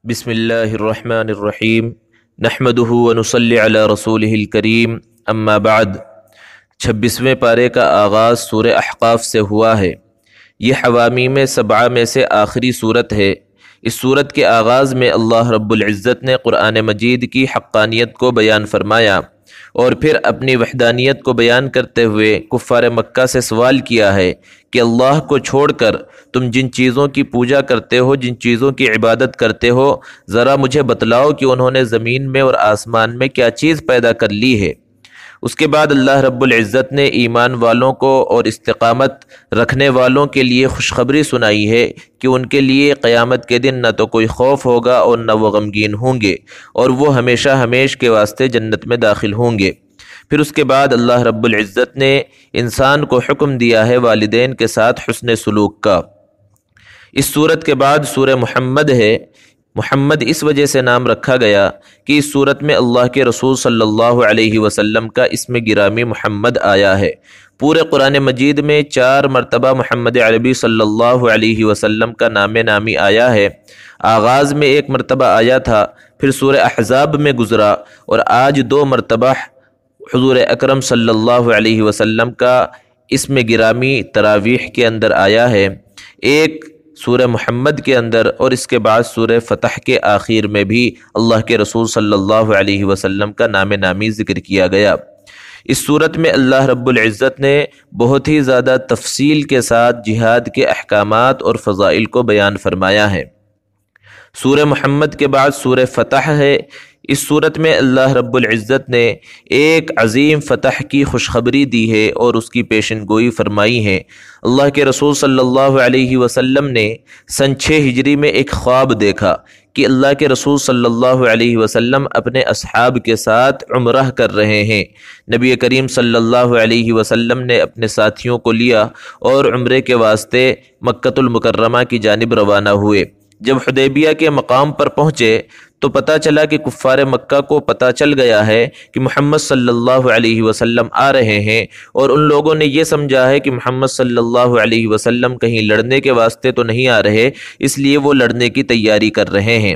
بسم اللہ الرحمن الرحیم نحمدہ ونصلی علی رسولہ الکریم اما بعد 26ویں پارے کا آغاز سورہ احقاف سے ہوا ہے۔ یہ حوامیم سبعہ میں سے آخری صورت ہے۔ اس صورت کے آغاز میں اللہ رب العزت نے قرآن مجید کی حقانیت کو بیان فرمایا اور پھر اپنی وحدانیت کو بیان کرتے ہوئے کفار مکہ سے سوال کیا ہے کہ اللہ کو چھوڑ کر تم جن چیزوں کی پوجا کرتے ہو، جن چیزوں کی عبادت کرتے ہو، ذرا مجھے بتلاؤ کہ انہوں نے زمین میں اور آسمان میں کیا چیز پیدا کر لی ہے۔ اس کے بعد اللہ رب العزت نے ایمان والوں کو اور استقامت رکھنے والوں کے لیے خوشخبری سنائی ہے کہ ان کے لیے قیامت کے دن نہ تو کوئی خوف ہوگا اور نہ وہ غمگین ہوں گے، اور وہ ہمیشہ ہمیش کے واسطے جنت میں داخل ہوں گے۔ پھر اس کے بعد اللہ رب العزت نے انسان کو حکم دیا ہے والدین کے ساتھ حسن سلوک کا۔ اس صورت کے بعد سورہ محمد ہے۔ محمد اس وجہ سے نام رکھا گیا کہ اس صورت میں اللہ کے رسول صلی اللہ علیہ وسلم کا اسم گرامی محمد آیا ہے۔ پورے قرآن مجید میں 4 مرتبہ محمد عربی صلی اللہ علیہ وسلم کا نام نامی آیا ہے۔ آغاز میں 1 مرتبہ آیا تھا، پھر سورہ احزاب میں گزرا، اور آج 2 مرتبہ حضور اکرم صلی اللہ علیہ وسلم کا اسم گرامی تراویح کے اندر آیا ہے، ایک سورہ محمد کے اندر، اور اس کے بعد سورہ فتح کے آخر میں بھی اللہ کے رسول صلی اللہ علیہ وسلم کا نام نامی ذکر کیا گیا۔ اس صورت میں اللہ رب العزت نے بہت ہی زیادہ تفصیل کے ساتھ جہاد کے احکامات اور فضائل کو بیان فرمایا ہے۔ سورہ محمد کے بعد سورہ فتح ہے۔ اس صورت میں اللہ رب العزت نے ایک عظیم فتح کی خوشخبری دی ہے اور اس کی پیشن گوئی فرمائی ہے۔ اللہ کے رسول صلی اللہ علیہ وسلم نے سن 6 ہجری میں ایک خواب دیکھا کہ اللہ کے رسول صلی اللہ علیہ وسلم اپنے اصحاب کے ساتھ عمرہ کر رہے ہیں۔ نبی کریم صلی اللہ علیہ وسلم نے اپنے ساتھیوں کو لیا اور عمرے کے واسطے مکۃ المکرمہ کی جانب روانہ ہوئے۔ جب حدیبیہ کے مقام پر پہنچے تو پتہ چلا کہ کفار مکہ کو پتہ چل گیا ہے کہ محمد صلی اللہ علیہ وسلم آ رہے ہیں، اور ان لوگوں نے یہ سمجھا ہے کہ محمد صلی اللہ علیہ وسلم کہیں لڑنے کے واسطے تو نہیں آ رہے، اس لیے وہ لڑنے کی تیاری کر رہے ہیں۔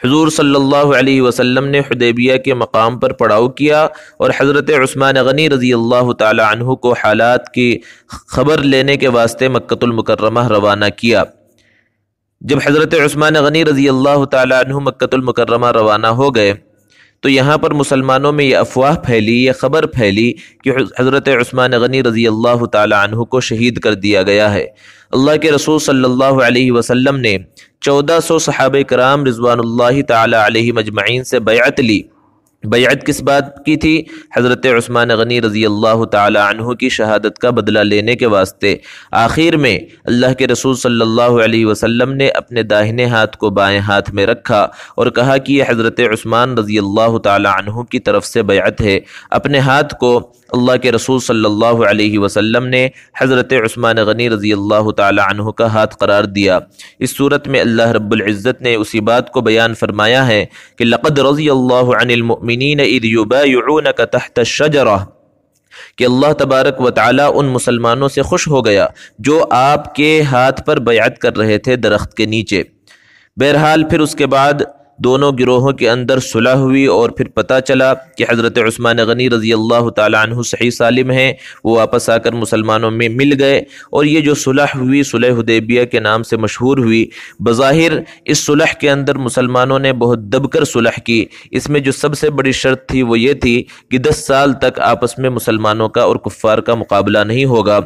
حضور صلی اللہ علیہ وسلم نے حدیبیہ کے مقام پر پڑاؤ کیا اور حضرت عثمان غنی رضی اللہ تعالی عنہ کو حالات کی خبر لینے کے واسطے مکۃ المکرمہ روانہ کیا۔ جب حضرت عثمان غنی رضی اللہ تعالی عنہ مکۃ المکرمہ روانہ ہو گئے تو یہاں پر مسلمانوں میں یہ افواہ پھیلی، یہ خبر پھیلی کہ حضرت عثمان غنی رضی اللہ تعالی عنہ کو شہید کر دیا گیا ہے۔ اللہ کے رسول صلی اللہ علیہ وسلم نے 1400 صحابہ کرام رضوان اللہ تعالی علیہ مجمعین سے بیعت لی۔ بیعت کس بات کی تھی؟ حضرت عثمان غنی رضی اللہ تعالی عنہ کی شہادت کا بدلہ لینے کے واسطے۔ آخر میں اللہ کے رسول صلی اللہ علیہ وسلم نے اپنے داہنے ہاتھ کو بائیں ہاتھ میں رکھا اور کہا کہ یہ حضرت عثمان رضی اللہ تعالی عنہ کی طرف سے بیعت ہے۔ اپنے ہاتھ کو اللہ کے رسول صلی اللہ علیہ وسلم نے حضرت عثمان غنی رضی اللہ تعالی عنہ کا ہاتھ قرار دیا۔ اس صورت میں اللہ رب العزت نے اسی بات کو بیان فرمایا ہے کہ لقد رضی اللہ عن المؤمنین اذ یبایعونک تحت الشجرہ، کہ اللہ تبارک و تعالی ان مسلمانوں سے خوش ہو گیا جو آپ کے ہاتھ پر بیعت کر رہے تھے درخت کے نیچے۔ بہرحال پھر اس کے بعد دونوں گروہوں کے اندر صلح ہوئی، اور پھر پتہ چلا کہ حضرت عثمان غنی رضی اللہ تعالی عنہ صحیح سالم ہیں، وہ واپس آ کر مسلمانوں میں مل گئے، اور یہ جو صلح ہوئی صلح حدیبیہ کے نام سے مشہور ہوئی۔ بظاہر اس صلح کے اندر مسلمانوں نے بہت دب کر صلح کی۔ اس میں جو سب سے بڑی شرط تھی وہ یہ تھی کہ 10 سال تک آپس میں مسلمانوں کا اور کفار کا مقابلہ نہیں ہوگا۔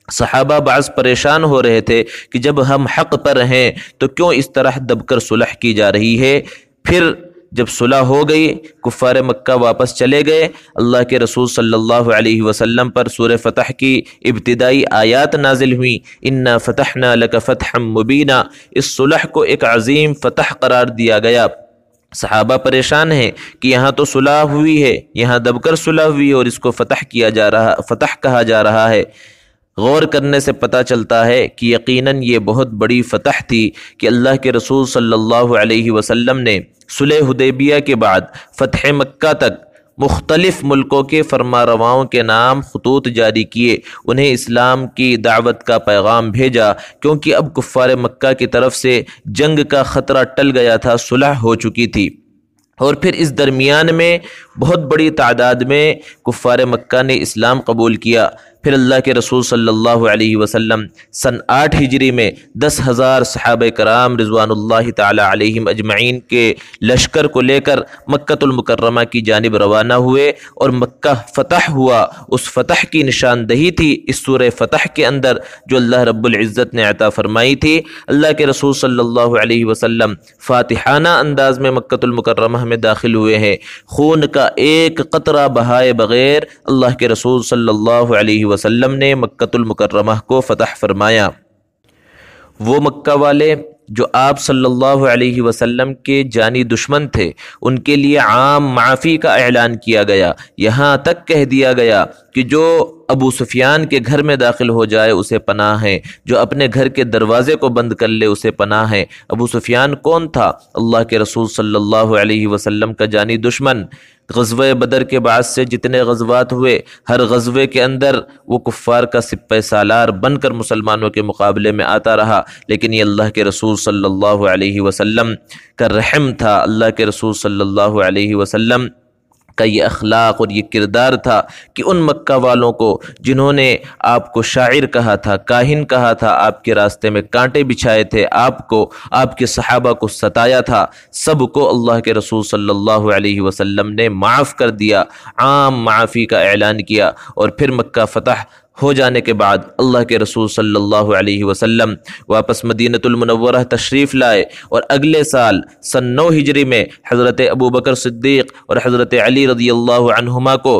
صحابہ بعض پریشان ہو رہے تھے کہ جب ہم حق پر ہیں تو کیوں اس طرح دب کر صلح کی جا رہی ہے۔ پھر جب صلح ہو گئی، کفار مکہ واپس چلے گئے، اللہ کے رسول صلی اللہ علیہ وسلم پر سورہ فتح کی ابتدائی آیات نازل ہوئیں، انا فتحنا لک فتحا مبینا۔ اس صلح کو ایک عظیم فتح قرار دیا گیا۔ صحابہ پریشان ہیں کہ یہاں تو صلح ہوئی ہے، یہاں دب کر صلح ہوئی اور اس کو فتح کہا جا رہا ہے۔ غور کرنے سے پتہ چلتا ہے کہ یقیناً یہ بہت بڑی فتح تھی کہ اللہ کے رسول صلی اللہ علیہ وسلم نے صلح حدیبیہ کے بعد فتح مکہ تک مختلف ملکوں کے فرما رواؤں کے نام خطوط جاری کیے، انہیں اسلام کی دعوت کا پیغام بھیجا، کیونکہ اب کفار مکہ کی طرف سے جنگ کا خطرہ ٹل گیا تھا، صلح ہو چکی تھی۔ اور پھر اس درمیان میں بہت بڑی تعداد میں کفار مکہ نے اسلام قبول کیا۔ پھر اللہ کے رسول صلی اللہ علیہ وسلم سن 8 ہجری میں 10,000 صحابہ کرام رضوان اللہ تعالی علیہم اجمعین کے لشکر کو لے کر مکۃ المکرمہ کی جانب روانہ ہوئے، اور مکہ فتح ہوا۔ اس فتح کی نشاندہی تھی اس سورہ فتح کے اندر جو اللہ رب العزت نے عطا فرمائی تھی۔ اللہ کے رسول صلی اللہ علیہ وسلم فاتحانہ انداز میں مکۃ المکرمہ میں داخل ہوئے ہیں، خون کا ایک قطرہ بہائے بغیر اللہ کے رسول صلی اللہ علیہ وسلم نے مکۃ المکرمہ کو فتح فرمایا۔ وہ مکہ والے جو آپ صلی اللہ علیہ وسلم کے جانی دشمن تھے، ان کے لیے عام معافی کا اعلان کیا گیا، یہاں تک کہہ دیا گیا کہ جو ابو سفیان کے گھر میں داخل ہو جائے اسے پناہ ہے، جو اپنے گھر کے دروازے کو بند کر لے اسے پناہ ہے۔ ابو سفیان کون تھا؟ اللہ کے رسول صلی اللہ علیہ وسلم کا جانی دشمن۔ غزوہ بدر کے بعد سے جتنے غزوات ہوئے، ہر غزوے کے اندر وہ کفار کا سپہ سالار بن کر مسلمانوں کے مقابلے میں آتا رہا، لیکن یہ اللہ کے رسول صلی اللہ علیہ وسلم کا رحم تھا، اللہ کے رسول صلی اللہ علیہ وسلم کا یہ اخلاق اور یہ کردار تھا کہ ان مکہ والوں کو جنہوں نے آپ کو شاعر کہا تھا، کاہن کہا تھا، آپ کے راستے میں کانٹے بچھائے تھے، آپ کو، آپ کے صحابہ کو ستایا تھا، سب کو اللہ کے رسول صلی اللہ علیہ وسلم نے معاف کر دیا، عام معافی کا اعلان کیا۔ اور پھر مکہ فتح ہو جانے کے بعد اللہ کے رسول صلی اللہ علیہ وسلم واپس مدینہ المنورہ تشریف لائے، اور اگلے سال سن 9 ہجری میں حضرت ابو بکر صدیق اور حضرت علی رضی اللہ عنہما کو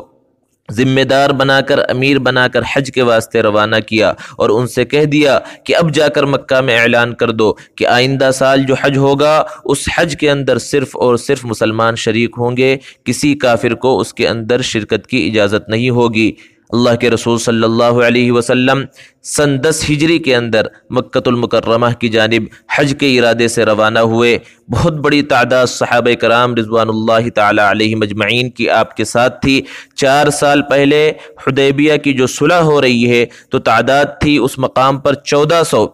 ذمہ دار بنا کر، امیر بنا کر حج کے واسطے روانہ کیا، اور ان سے کہہ دیا کہ اب جا کر مکہ میں اعلان کر دو کہ آئندہ سال جو حج ہوگا اس حج کے اندر صرف اور صرف مسلمان شریک ہوں گے، کسی کافر کو اس کے اندر شرکت کی اجازت نہیں ہوگی۔ اللہ کے رسول صلی اللہ علیہ وسلم سن 10 ہجری کے اندر مکۃ المکرمہ کی جانب حج کے ارادے سے روانہ ہوئے۔ بہت بڑی تعداد صحابہ کرام رضوان اللہ تعالی علیہم اجمعین کی آپ کے ساتھ تھی۔ 4 سال پہلے حدیبیہ کی جو صلح ہو رہی ہے تو تعداد تھی اس مقام پر 1400،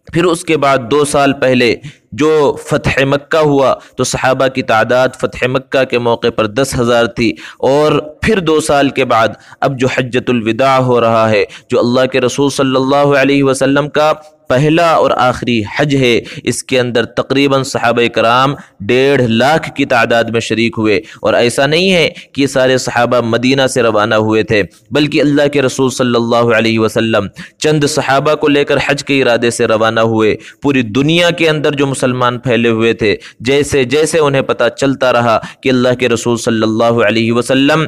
پھر اس کے بعد 2 سال پہلے جو فتح مکہ ہوا تو صحابہ کی تعداد فتح مکہ کے موقع پر 10,000 تھی، اور پھر 2 سال کے بعد اب جو حجۃ الوداع ہو رہا ہے، جو اللہ کے رسول صلی اللہ علیہ وسلم کا پہلا اور آخری حج ہے، اس کے اندر تقریباً صحابہ کرام 1.5 لاکھ کی تعداد میں شریک ہوئے۔ اور ایسا نہیں ہے کہ یہ سارے صحابہ مدینہ سے روانہ ہوئے تھے، بلکہ اللہ کے رسول صلی اللہ علیہ وسلم چند صحابہ کو لے کر حج کے ارادے سے روانہ ہوئے۔ پوری دنیا کے اندر جو مسلمان پھیلے ہوئے تھے، جیسے جیسے انہیں پتہ چلتا رہا کہ اللہ کے رسول صلی اللہ علیہ وسلم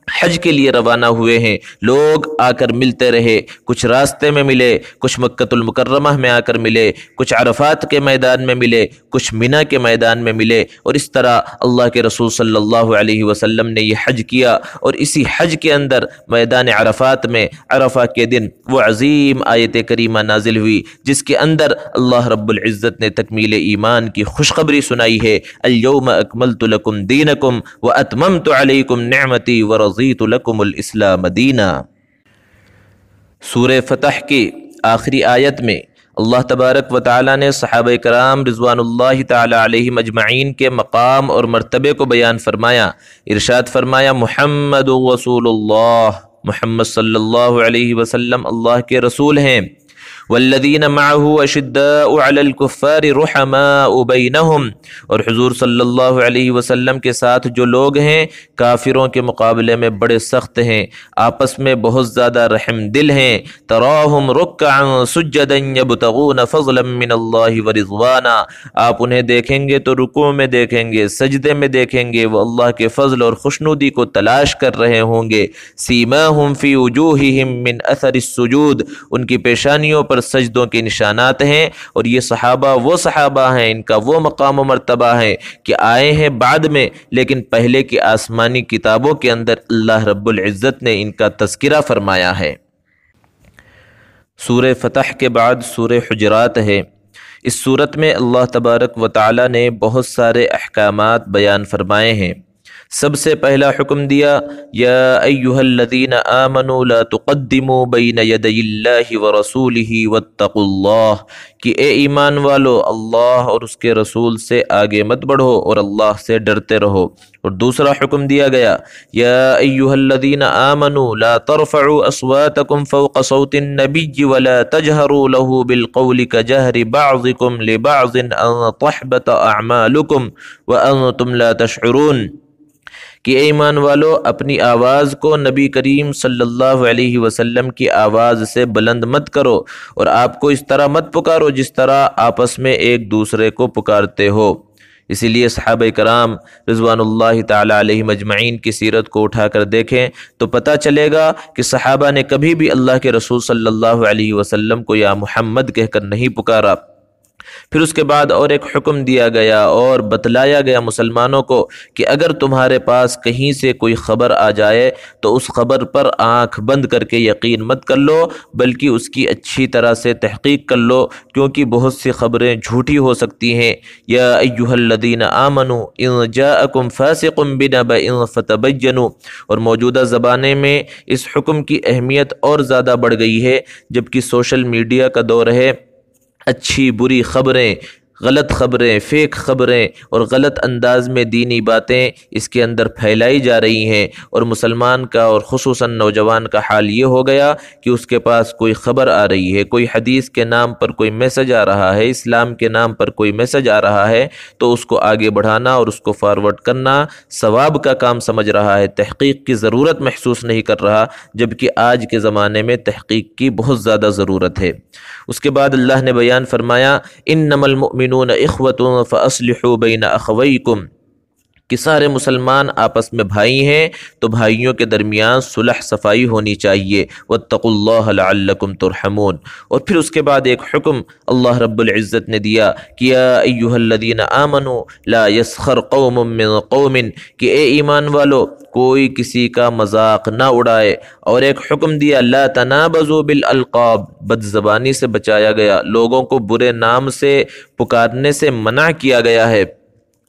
حج کے لیے روانہ ہوئے ہیں، لوگ آ کر ملتے رہے، کچھ راستے میں ملے، کچھ مکۃ المکرمہ میں آ کر ملے، کچھ عرفات کے میدان میں ملے، کچھ منی کے میدان میں ملے، اور اس طرح اللہ کے رسول صلی اللہ علیہ وسلم نے یہ حج کیا۔ اور اسی حج کے اندر میدان عرفات میں عرفہ کے دن وہ عظیم آیت کریمہ نازل ہوئی جس کے اندر اللہ رب العزت نے تکمیل ایمان کی خوشخبری سنائی ہے، الیوم اکملت لکم دینکم واتممت علیکم نعمتی ورضیت لکم الاسلام دینا۔ سورہ فتح کی آخری آیت میں اللہ تبارک و تعالی نے صحابہ کرام رضوان اللہ تعالی علیہم اجمعین کے مقام اور مرتبے کو بیان فرمایا، ارشاد فرمایا محمد رسول اللہ، محمد صلی اللہ علیہ وسلم اللہ کے رسول ہیں۔ والذین معه اشداء علی الکفار رحماء بینہم، اور حضور صلی اللہ علیہ وسلم کے ساتھ جو لوگ ہیں کافروں کے مقابلے میں بڑے سخت ہیں، آپس میں بہت زیادہ رحم دل ہیں۔ تراہم رکعا سجدا یبتغون فضلا من اللہ ورضوانا، آپ انہیں دیکھیں گے تو رکوع میں دیکھیں گے، سجدے میں دیکھیں گے، وہ اللہ کے فضل اور خوشنودی کو تلاش کر رہے ہوں گے۔ سیماہم فی وجوہہم من اثر السجود، ان کی پیشانیوں پر سجدوں کے نشانات ہیں، اور یہ صحابہ وہ صحابہ ہیں، ان کا وہ مقام و مرتبہ ہے کہ آئے ہیں بعد میں، لیکن پہلے کی آسمانی کتابوں کے اندر اللہ رب العزت نے ان کا تذکرہ فرمایا ہے۔ سورہ فتح کے بعد سورہ حجرات ہے۔ اس صورت میں اللہ تبارک و تعالی نے بہت سارے احکامات بیان فرمائے ہیں۔ سب سے پہلا حکم دیا یا ایھا الذین آمنوا لا تقدموا بین یدی اللہ ورسولہ واتقوا اللہ، کہ اے ایمان والو اللہ اور اس کے رسول سے آگے مت بڑھو اور اللہ سے ڈرتے رہو۔ اور دوسرا حکم دیا گیا یا ایھا الذین آمنوا لا ترفعوا اصواتکم فوق صوت النبی ولا تجہروا له بالقول کجہر بعضکم لبعض ان تحبط اعمالکم وانتم لا تشعرون، کہ اے ایمان والو اپنی آواز کو نبی کریم صلی اللہ علیہ وسلم کی آواز سے بلند مت کرو، اور آپ کو اس طرح مت پکارو جس طرح آپس میں ایک دوسرے کو پکارتے ہو۔ اسی لیے صحابہ کرام رضوان اللہ تعالی علیہم اجمعین کی سیرت کو اٹھا کر دیکھیں تو پتہ چلے گا کہ صحابہ نے کبھی بھی اللہ کے رسول صلی اللہ علیہ وسلم کو یا محمد کہہ کر نہیں پکارا۔ پھر اس کے بعد اور ایک حکم دیا گیا اور بتلایا گیا مسلمانوں کو کہ اگر تمہارے پاس کہیں سے کوئی خبر آ جائے تو اس خبر پر آنکھ بند کر کے یقین مت کر لو، بلکہ اس کی اچھی طرح سے تحقیق کر لو، کیونکہ بہت سی خبریں جھوٹی ہو سکتی ہیں۔ یا ایھا الذین آمنوا ان جاءکم فاسق بنبأ فتبینوا، اور موجودہ زمانے میں اس حکم کی اہمیت اور زیادہ بڑھ گئی ہے جبکہ سوشل میڈیا کا دور ہے۔ اچھی بری خبریں، غلط خبریں، فیک خبریں اور غلط انداز میں دینی باتیں اس کے اندر پھیلائی جا رہی ہیں، اور مسلمان کا اور خصوصاً نوجوان کا حال یہ ہو گیا کہ اس کے پاس کوئی خبر آ رہی ہے، کوئی حدیث کے نام پر کوئی میسج آ رہا ہے، اسلام کے نام پر کوئی میسج آ رہا ہے تو اس کو آگے بڑھانا اور اس کو فارورڈ کرنا ثواب کا کام سمجھ رہا ہے، تحقیق کی ضرورت محسوس نہیں کر رہا، جبکہ آج کے زمانے میں تحقیق کی بہت زیادہ ضرورت ہے۔ اس کے بعد اللہ نے بیان فرمایا انما المؤمنون اخوۃ فاصلحوا بین اخویکم، کہ سارے مسلمان آپس میں بھائی ہیں تو بھائیوں کے درمیان صلح صفائی ہونی چاہیے۔ واتقوا اللہ لعلکم ترحمون۔ اور پھر اس کے بعد ایک حکم اللہ رب العزت نے دیا کہ یا ایھا الذین آمنوا لا یسخر قوم من قوم، کہ اے ایمان والو کوئی کسی کا مذاق نہ اڑائے۔ اور ایک حکم دیا لا تنابزوا بالالقاب، بد زبانی سے بچایا گیا، لوگوں کو برے نام سے پکارنے سے منع کیا گیا ہے۔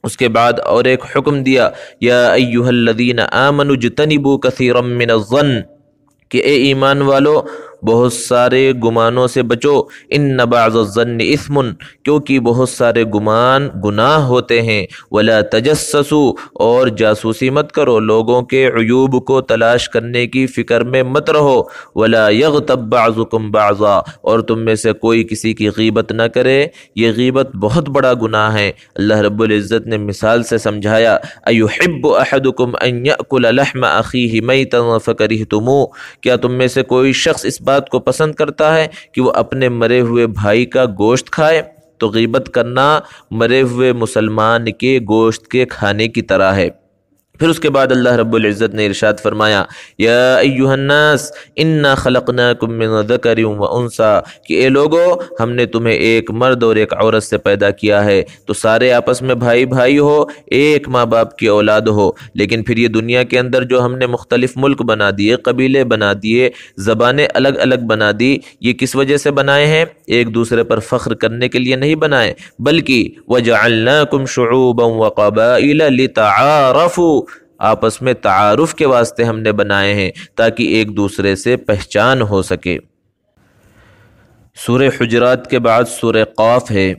اس کے بعد اور ایک حکم دیا یا ایھا الذین آمنوا اجتنبوا کثیرا من الظن، کہ اے ایمان والو بہت سارے گمانوں سے بچو، ان بعض الظن اثم، کیونکہ بہت سارے گمان گناہ ہوتے ہیں۔ ولا تجسسوا، اور جاسوسی مت کرو، لوگوں کے عیوب کو تلاش کرنے کی فکر میں مت رہو۔ ولا یغتب بعضکم بعضا، اور تم میں سے کوئی کسی کی غیبت نہ کرے، یہ غیبت بہت بڑا گناہ ہے۔ اللہ رب العزت نے مثال سے سمجھایا ایحب احدکم ان یأکل لحم اخیہ میتا فکرہتموہ، کیا تم میں سے کوئی شخص اس بات کو پسند کرتا ہے کہ وہ اپنے مرے ہوئے بھائی کا گوشت کھائے؟ تو غیبت کرنا مرے ہوئے مسلمان کے گوشت کے کھانے کی طرح ہے۔ پھر اس کے بعد اللہ رب العزت نے ارشاد فرمایا یا ایھا الناس انا خلقناکم من ذکر و انثی، کہ اے لوگو ہم نے تمہیں ایک مرد اور ایک عورت سے پیدا کیا ہے، تو سارے آپس میں بھائی بھائی ہو، ایک ماں باپ کی اولاد ہو۔ لیکن پھر یہ دنیا کے اندر جو ہم نے مختلف ملک بنا دیے، قبیلے بنا دیے، زبانیں الگ الگ بنا دی، یہ کس وجہ سے بنائے ہیں؟ ایک دوسرے پر فخر کرنے کے لیے نہیں بنائے، بلکہ وجعلناکم شعوبا وقبائل لتعارفوا، آپس میں تعارف کے واسطے ہم نے بنائے ہیں تاکہ ایک دوسرے سے پہچان ہو سکے۔ سورہ حجرات کے بعد سورہ قاف ہے۔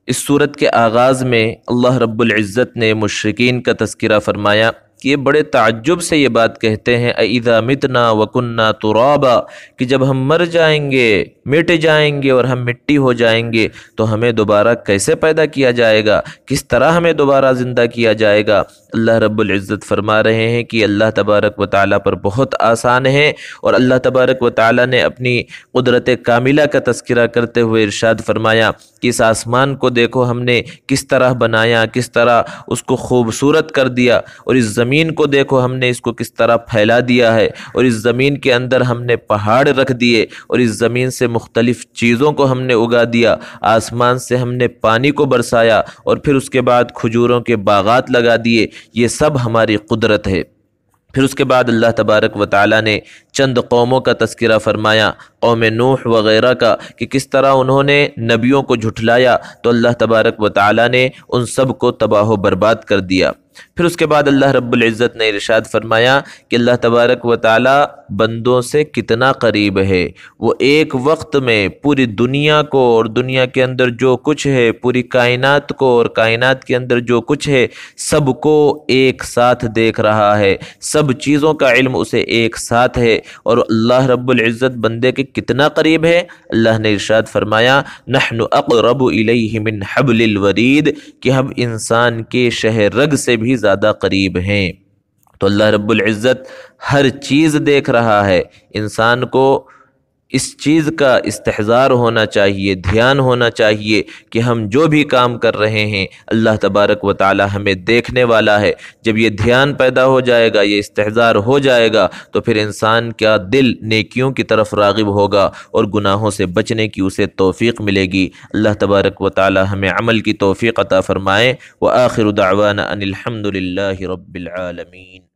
اس سورت کے آغاز میں اللہ رب العزت نے مشرکین کا تذکرہ فرمایا کہ یہ بڑے تعجب سے یہ بات کہتے ہیں اَإِذَا مِتْنَا وَكُنَّا تُرَابًا، کہ جب ہم مر جائیں گے، مٹ جائیں گے اور ہم مٹی ہو جائیں گے تو ہمیں دوبارہ کیسے پیدا کیا جائے گا، کس طرح ہمیں دوبارہ زندہ کیا جائے گا؟ اللہ رب العزت فرما رہے ہیں کہ اللہ تبارک و تعالیٰ پر بہت آسان ہے، اور اللہ تبارک و تعالیٰ نے اپنی قدرت کاملہ کا تذکرہ کرتے ہوئے ارشاد فرمایا کہ اس آسمان کو دیکھو ہم نے کس طرح بنایا، کس طرح اس کو خوبصورت کر دیا، اور اس زمین کو دیکھو ہم نے اس کو کس طرح پھیلا دیا ہے، اور اس زمین کے اندر ہم نے پہاڑ رکھ دیے، اور اس زمین سے مختلف چیزوں کو ہم نے اگا دیا، آسمان سے ہم نے پانی کو برسایا، اور پھر اس کے بعد کھجوروں کے باغات لگا دیے، یہ سب ہماری قدرت ہے۔ پھر اس کے بعد اللہ تبارک و تعالیٰ نے چند قوموں کا تذکرہ فرمایا، قوم نوح وغیرہ کا، کہ کس طرح انہوں نے نبیوں کو جھٹلایا تو اللہ تبارک و تعالی نے ان سب کو تباہ و برباد کر دیا۔ پھر اس کے بعد اللہ رب العزت نے ارشاد فرمایا کہ اللہ تبارک و تعالی بندوں سے کتنا قریب ہے، وہ ایک وقت میں پوری دنیا کو اور دنیا کے اندر جو کچھ ہے، پوری کائنات کو اور کائنات کے اندر جو کچھ ہے، سب کو ایک ساتھ دیکھ رہا ہے، سب چیزوں کا علم اسے ایک ساتھ ہے۔ اور اللہ رب العزت بندے کے کتنا قریب ہے، اللہ نے ارشاد فرمایا نحن اقرب الیہ من حبل الورید، کہ ہم انسان کے شہ رگ سے بھی زیادہ قریب ہیں۔ تو اللہ رب العزت ہر چیز دیکھ رہا ہے۔ انسان کو اس چیز کا استحضار ہونا چاہیے، دھیان ہونا چاہیے کہ ہم جو بھی کام کر رہے ہیں اللہ تبارک و تعالی ہمیں دیکھنے والا ہے۔ جب یہ دھیان پیدا ہو جائے گا، یہ استحضار ہو جائے گا، تو پھر انسان کا دل نیکیوں کی طرف راغب ہوگا اور گناہوں سے بچنے کی اسے توفیق ملے گی۔ اللہ تبارک و تعالی ہمیں عمل کی توفیق عطا فرمائے۔ وآخر دعوانا ان الحمد للہ رب العالمین۔